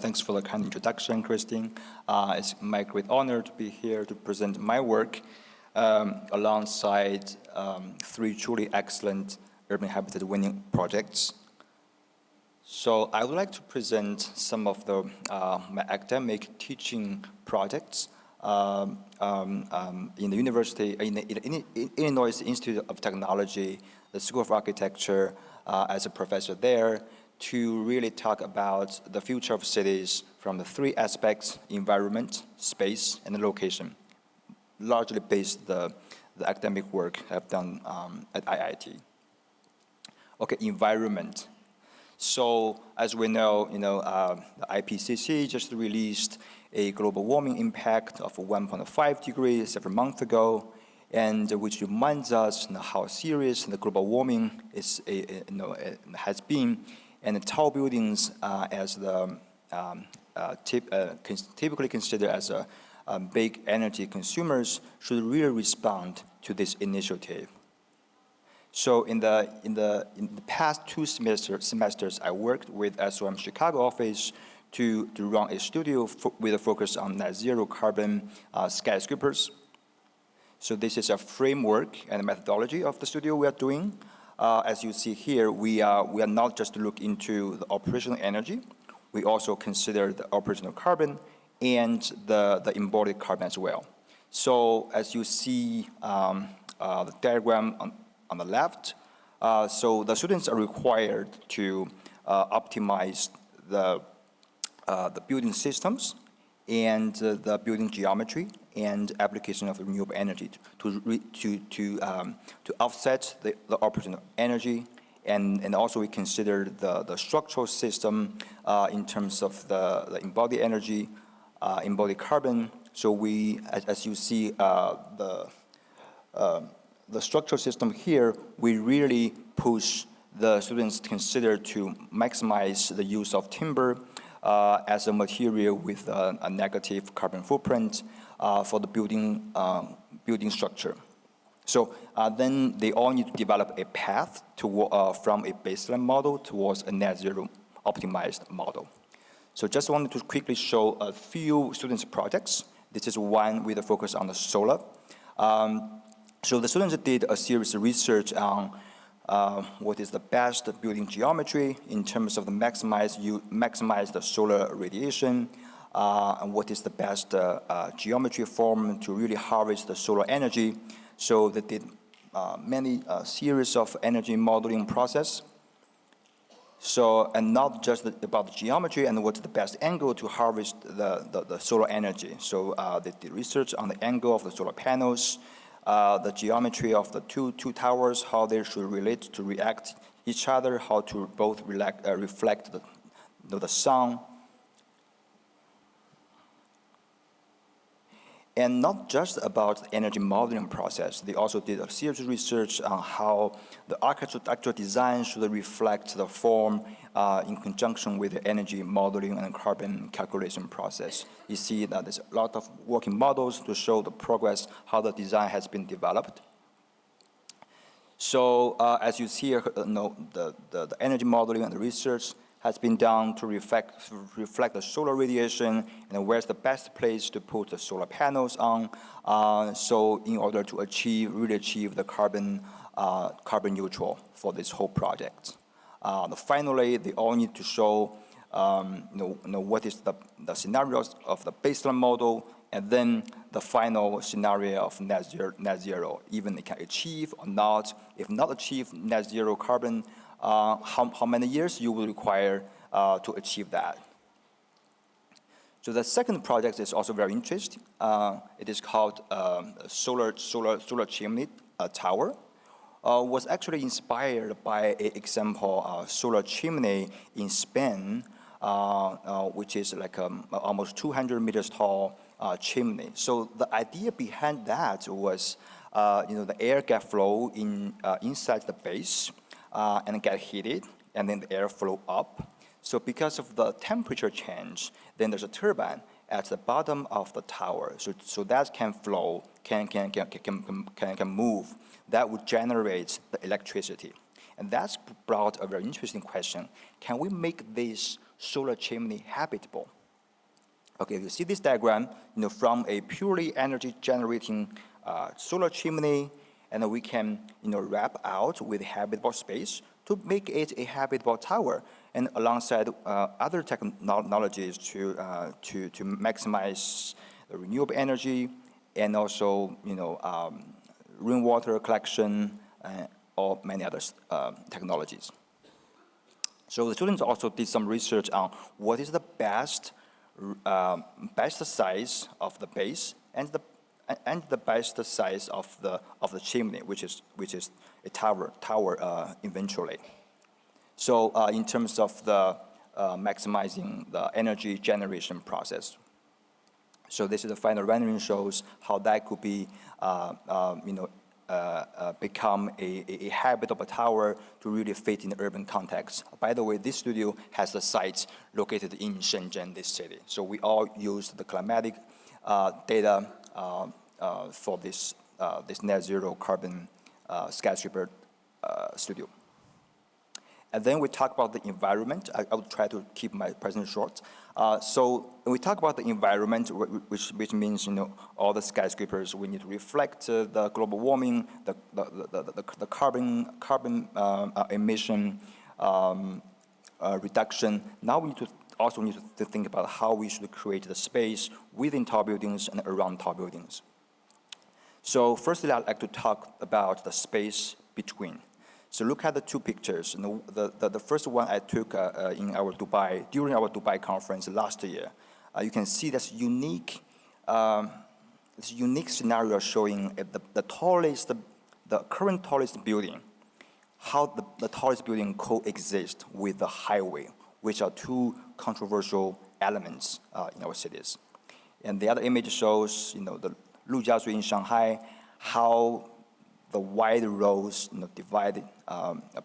thanks for the kind introduction, Christine. It's my great honor to be here to present my work alongside three truly excellent urban habitat winning projects. So I would like to present some of the my academic teaching projects in the university, in the Illinois Institute of Technology, the School of Architecture, as a professor there, to really talk about the future of cities from the three aspects: environment, space, and location. Largely based the academic work I've done at IIT. Okay, environment. So as we know, the IPCC just released a global warming impact of 1.5 degrees several months ago, and which reminds us how serious the global warming has been. And the tall buildings, as the typically considered as a big energy consumers, should really respond to this initiative. So in the past two semesters, I worked with SOM Chicago office to run a studio with a focus on net zero carbon skyscrapers. So this is a framework and a methodology of the studio we are doing. As you see here, we are not just to look into the operational energy, we also consider the operational carbon and the embodied carbon as well. So as you see the diagram on the left, so the students are required to optimize the building systems and the building geometry and application of renewable energy to offset the operational energy, and also we consider the structural system in terms of the embodied energy, embodied carbon. So we, as you see, the structural system here, we really push the students to consider to maximize the use of timber as a material with a negative carbon footprint for the building structure. So then they all need to develop a path from a baseline model towards a net zero optimized model. So just wanted to quickly show a few students' projects. This is one with a focus on the solar. So the students did a series of research on what is the best building geometry in terms of the maximize the solar radiation, and what is the best geometry form to really harvest the solar energy. So they did many series of energy modeling process. So, and not just about the geometry and what's the best angle to harvest the solar energy. So they did research on the angle of the solar panels, the geometry of the two towers, how they should relate to react each other, how to both reflect the sun. And not just about the energy modeling process, they also did a series of research on how the architectural design should reflect the form in conjunction with the energy modeling and carbon calculation process. You see that there's a lot of working models to show the progress, how the design has been developed. So as you see here, the energy modeling and the research has been done to reflect the solar radiation and where's the best place to put the solar panels on. So in order to really achieve the carbon neutral for this whole project. Finally, they all need to show what is the scenarios of the baseline model, and then the final scenario of net zero, even they can achieve or not. If not achieve net zero carbon, how many years you will require to achieve that. So the second project is also very interesting. It is called solar chimney tower. Was actually inspired by an example solar chimney in Spain, which is like almost 200 meters tall chimney. So the idea behind that was, the air get flow inside the base. And get heated, and then the air flow up. So because of the temperature change, then there's a turbine at the bottom of the tower. So that can flow, can move. That would generate the electricity. And that's brought a very interesting question. Can we make this solar chimney habitable? Okay, if you see this diagram, from a purely energy generating solar chimney, and we can, wrap out with habitable space to make it a habitable tower, and alongside other technologies to maximize the renewable energy, and also, rainwater collection, or many other technologies. So the students also did some research on what is the best size of the base and the best size of the chimney, which is a tower eventually. So in terms of the maximizing the energy generation process. So this is the final rendering, shows how that could be become a habitable tower to really fit in the urban context. By the way, this studio has the site located in Shenzhen, this city. So we all used the climatic data for this net zero carbon skyscraper studio. And then we talk about the environment. I will try to keep my presentation short. So when we talk about the environment, which means all the skyscrapers, we need to reflect the global warming, the carbon emission reduction. Now we also need to think about how we should create the space within tall buildings and around tall buildings. So firstly, I'd like to talk about the space between. So look at the two pictures. The first one I took during our Dubai conference last year. You can see this unique scenario showing the current tallest building, how the tallest building coexist with the highway, which are two controversial elements in our cities. And the other image shows, the Lujiazui in Shanghai, how the wide roads divided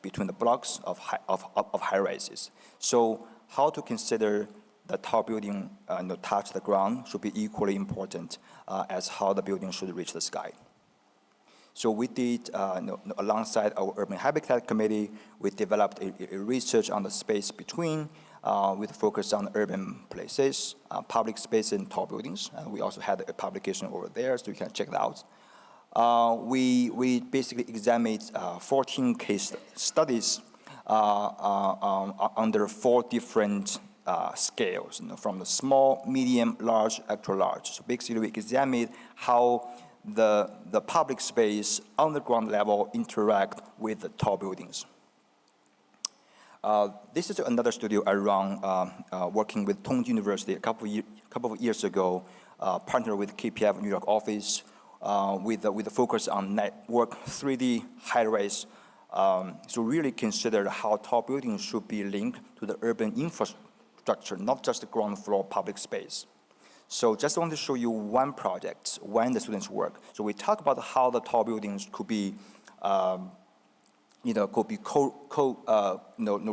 between the blocks of high rises. So how to consider the tall building touch the ground should be equally important as how the building should reach the sky. So we did, alongside our Urban Habitat Committee, we developed a research on the space between with focus on urban places, public space and tall buildings. We also had a publication over there, so you can check it out. We basically examined 14 case studies under 4 different scales, from the small, medium, large, extra large. So basically, we examined how the public space on the ground level interact with the tall buildings. This is another studio I run, working with Tongji University a couple of years ago, partnered with KPF New York office, with the focus on network 3D high-rise. So really consider how tall buildings should be linked to the urban infrastructure, not just the ground floor public space. So just want to show you one project when the students work. So we talk about how the tall buildings could be,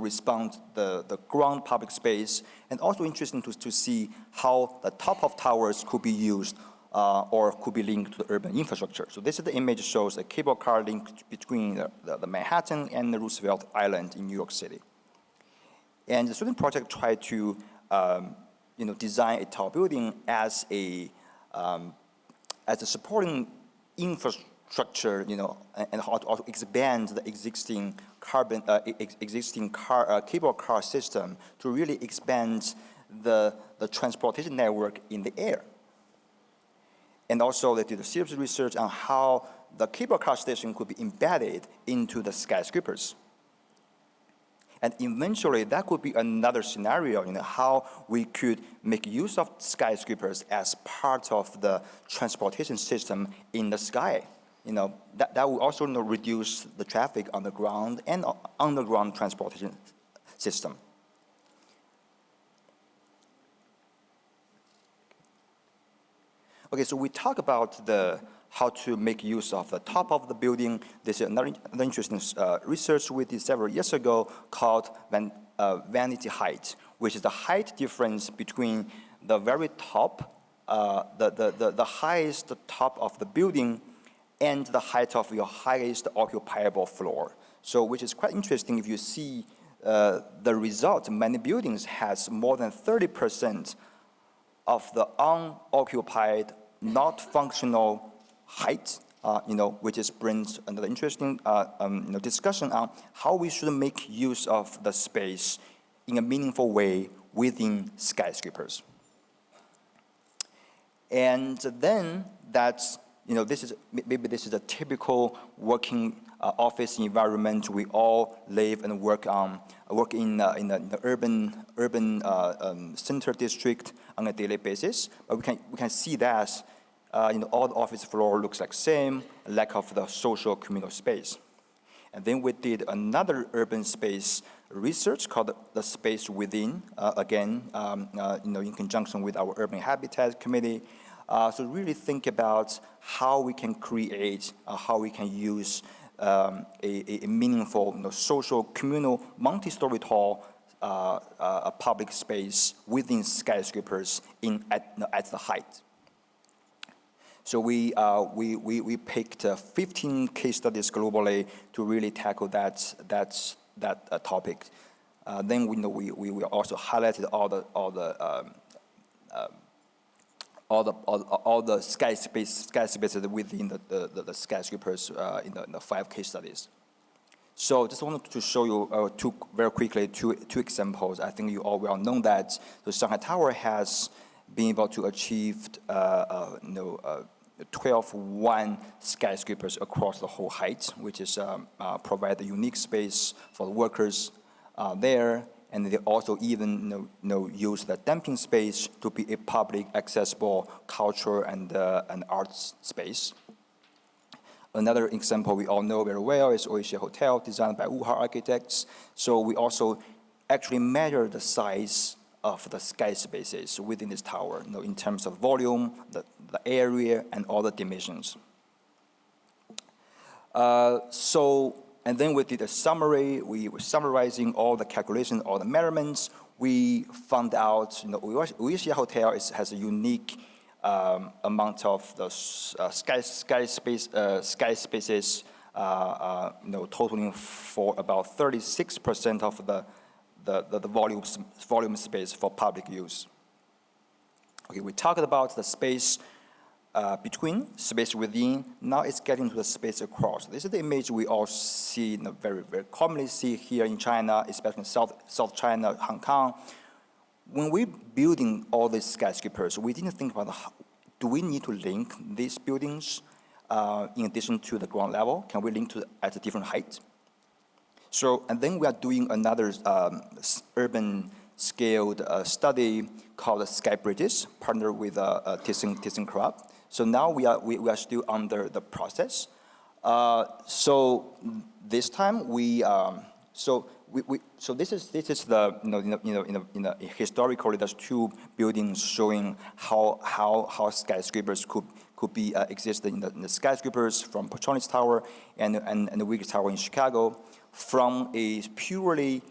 respond the ground public space, and also interesting to see how the top of towers could be used or could be linked to the urban infrastructure. So this is the image shows a cable car link between the Manhattan and the Roosevelt Island in New York City. And the student project tried to design a tall building as a supporting infrastructure, and how to also expand the existing cable car system to really expand the transportation network in the air. And also they did a serious research on how the cable car station could be embedded into the skyscrapers. And eventually, that could be another scenario, how we could make use of skyscrapers as part of the transportation system in the sky. That will also reduce the traffic on the ground and underground transportation system. Okay, so we talk about how to make use of the top of the building. This is another interesting research we did several years ago called vanity height, which is the height difference between the very top, the highest top of the building, and the height of your highest occupiable floor. So which is quite interesting if you see the result. Many buildings has more than 30% of the unoccupied, not functional height, which is brings another interesting discussion on how we should make use of the space in a meaningful way within skyscrapers. And then that's, this is a typical working office environment we all live and work in the urban center district on a daily basis. But we can see that all the office floor looks like same, lack of the social communal space. And then we did another urban space research called the Space Within, again, in conjunction with our Urban Habitat Committee. So really think about how we can create, how we can use a meaningful, social, communal, multi-story tall public space within skyscrapers at the height. So we picked 15 case studies globally to really tackle that topic. Then we also highlighted all the skyscrapers within the skyscrapers in the 5 case studies. So just wanted to show you very quickly two examples. I think you all well know that the Shanghai Tower has been able to achieve 12 skyscrapers across the whole height, which is provide a unique space for the workers there. And they also even use the damping space to be a public, accessible culture and arts space. Another example we all know very well is Oasia Hotel, designed by Wuhar architects. So we also actually measure the size of the sky spaces within this tower, in terms of volume, the area, and all the dimensions. And then we did a summary. We were summarizing all the calculations, all the measurements. We found out, Oasia Hotel has a unique amount of the sky spaces, totaling for about 36% of the volume space for public use. Okay, we talked about the space between, space within. Now it's getting to the space across. This is the image we all see, very, very commonly see here in China, especially in South China, Hong Kong. When we're building all these skyscrapers, we didn't think about do we need to link these buildings in addition to the ground level? Can we link to at a different height? So, and then we are doing another urban scaled study called the Sky Bridges, partnered with ThyssenKrupp. So now we are still under the process. So this time so this is the historically there's 2 buildings showing how skyscrapers could be existed in the skyscrapers from Petronas Tower and the Wick Tower in Chicago, from a purely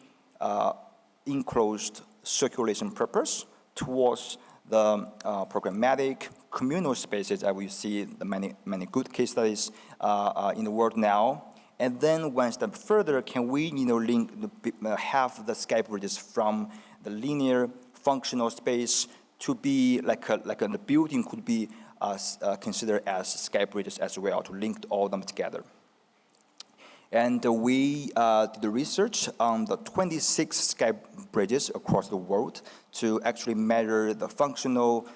enclosed circulation purpose towards the programmatic communal spaces that we see the many good case studies in the world now. And then one step further, can we have the sky bridges from the linear functional space to be the building could be considered as sky bridges as well, to link all them together. And we did the research on the 26 sky bridges across the world to actually measure the functional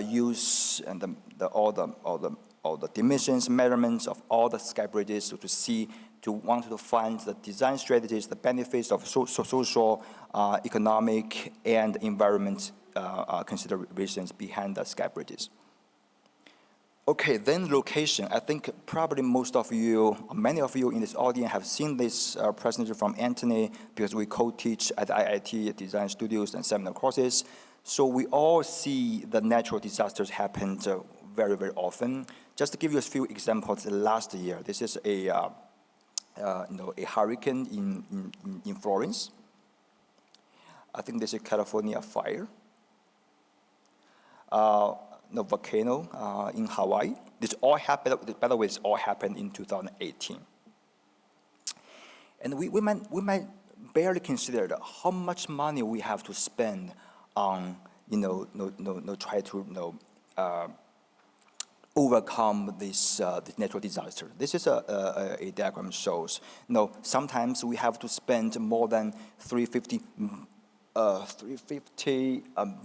use and all the dimensions, measurements of all the sky bridges, wanted to find the design strategies, the benefits of social, economic, and environment considerations behind the sky bridges. Okay, then location. I think probably many of you in this audience have seen this presentation from Anthony, because we co-teach at IIT design studios and seminar courses. So we all see the natural disasters happen very, very often. Just to give you a few examples, last year, this is a hurricane in Florence. I think this is California fire. volcano in Hawaii. This all happened, by the way, this all happened in 2018. And we might barely consider how much money we have to spend on, try to, overcome this natural disaster. This is a diagram shows. Sometimes we have to spend more than 350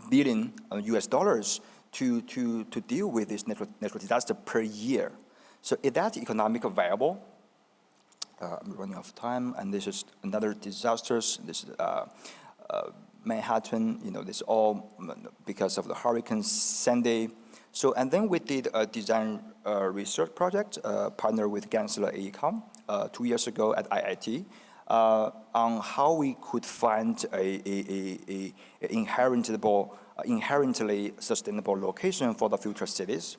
billion US dollars to deal with this natural disaster per year. So is that economically viable? I'm running out of time, and this is another disasters. This is Manhattan. This is all because of the Hurricane Sandy. So, and then we did a design research project, partnered with Gensler AECOM 2 years ago at IIT, on how we could find a inherently sustainable location for the future cities.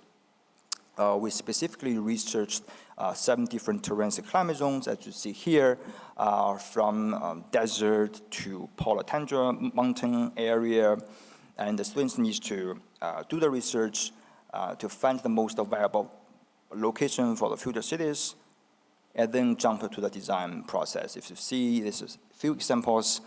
We specifically researched 7 different terrains and climate zones, as you see here, from desert to polar tundra mountain area. And the students need to do the research to find the most viable location for the future cities, and then jump to the design process. If you see, this is a few examples.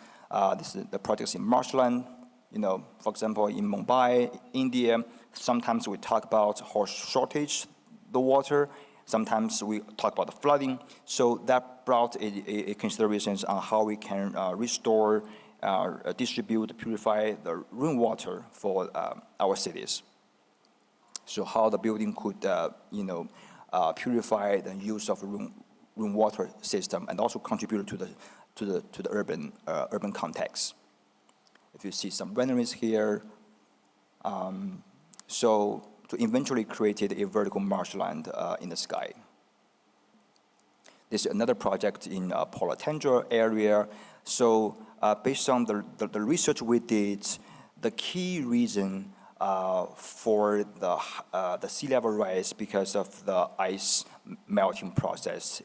This is the projects in marshland. For example, in Mumbai, India, sometimes we talk about horse shortage, the water. Sometimes we talk about the flooding. So that brought a considerations on how we can restore, distribute, purify the rainwater for our cities. So how the building could, purify the use of rainwater system and also contribute to the urban context. If you see some renderings here, so to eventually created a vertical marshland in the sky. This is another project in polar tundra area. So based on the research we did, the key reason for the sea level rise because of the ice melting process.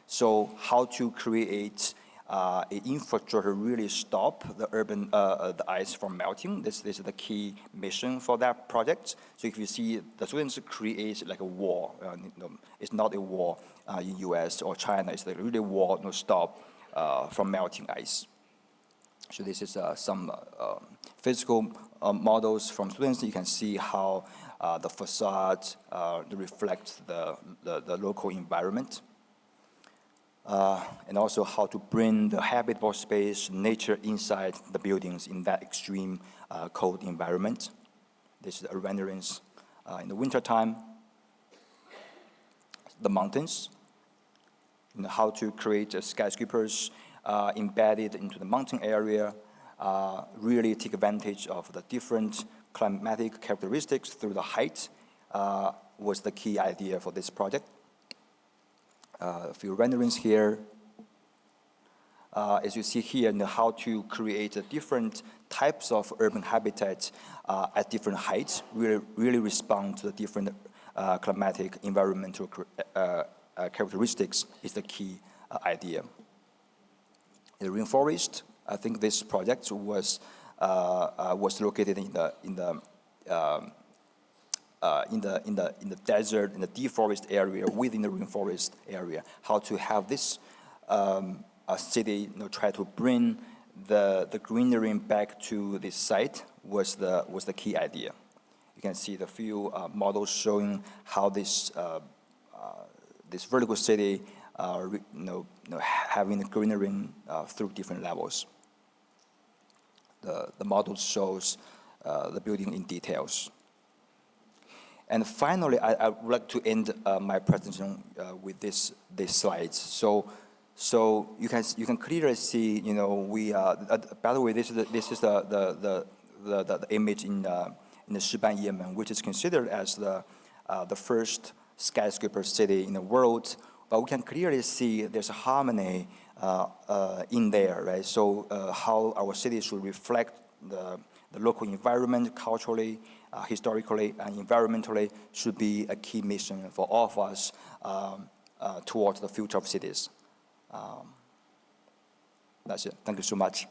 So how to create an infrastructure really stop the ice from melting. This is the key mission for that project. So if you see, the students create like a wall. It's not a wall in US or China. It's like really a wall to stop from melting ice. So this is some physical models from students. You can see how the facade reflects the local environment. And also how to bring the habitable space, nature inside the buildings in that extreme cold environment. This is the renderings in the wintertime. The mountains, how to create skyscrapers embedded into the mountain area, really take advantage of the different climatic characteristics through the height was the key idea for this project. A few renderings here. As you see here, how to create different types of urban habitats at different heights, really respond to the different climatic environmental characteristics is the key idea. The rainforest, I think this project was located in the desert, in the deforest area, within the rainforest area. How to have this a city, try to bring the greenery back to this site was the key idea. You can see the few models showing how this vertical city, having the greenery through different levels. The model shows the building in details. And finally, I would like to end my presentation with this slides. So you can clearly see, we by the way, this is the image in the Shiban, Yemen, which is considered as the first skyscraper city in the world. But we can clearly see there's a harmony in there, right? So how our city should reflect the local environment culturally, historically, and environmentally should be a key mission for all of us towards the future of cities. That's it. Thank you so much.